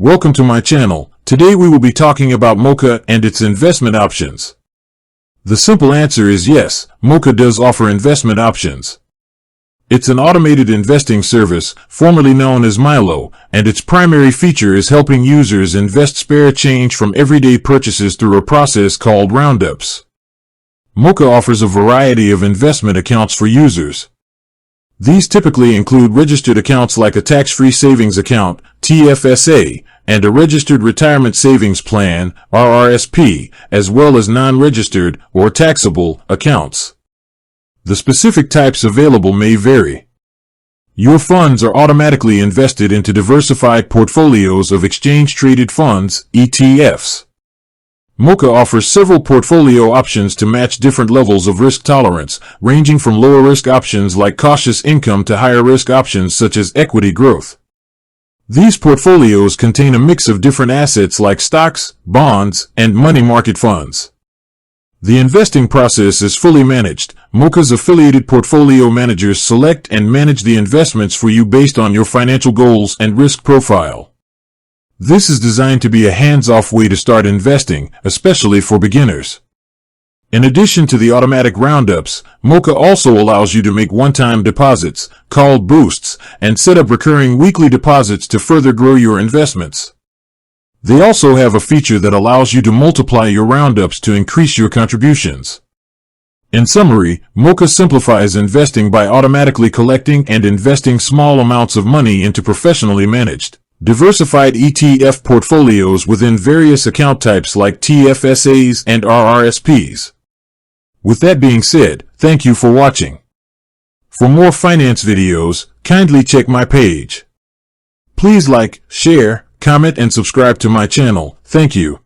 Welcome to my channel. Today we will be talking about Moka and its investment options. The simple answer is yes, Moka does offer investment options. It's an automated investing service, formerly known as Milo, and its primary feature is helping users invest spare change from everyday purchases through a process called roundups. Moka offers a variety of investment accounts for users. These typically include registered accounts like a tax-free savings account, TFSA, and a registered retirement savings plan, RRSP, as well as non-registered or taxable accounts. The specific types available may vary. Your funds are automatically invested into diversified portfolios of exchange-traded funds, ETFs. Moka offers several portfolio options to match different levels of risk tolerance, ranging from lower-risk options like cautious income to higher-risk options such as equity growth. These portfolios contain a mix of different assets like stocks, bonds, and money market funds. The investing process is fully managed. Moka's affiliated portfolio managers select and manage the investments for you based on your financial goals and risk profile. This is designed to be a hands-off way to start investing, especially for beginners. In addition to the automatic roundups, Moka also allows you to make one-time deposits, called boosts, and set up recurring weekly deposits to further grow your investments. They also have a feature that allows you to multiply your roundups to increase your contributions. In summary, Moka simplifies investing by automatically collecting and investing small amounts of money into professionally managed, diversified ETF portfolios within various account types like TFSAs and RRSPs. With that being said, thank you for watching. For more finance videos, kindly check my page. Please like, share, comment and subscribe to my channel. Thank you.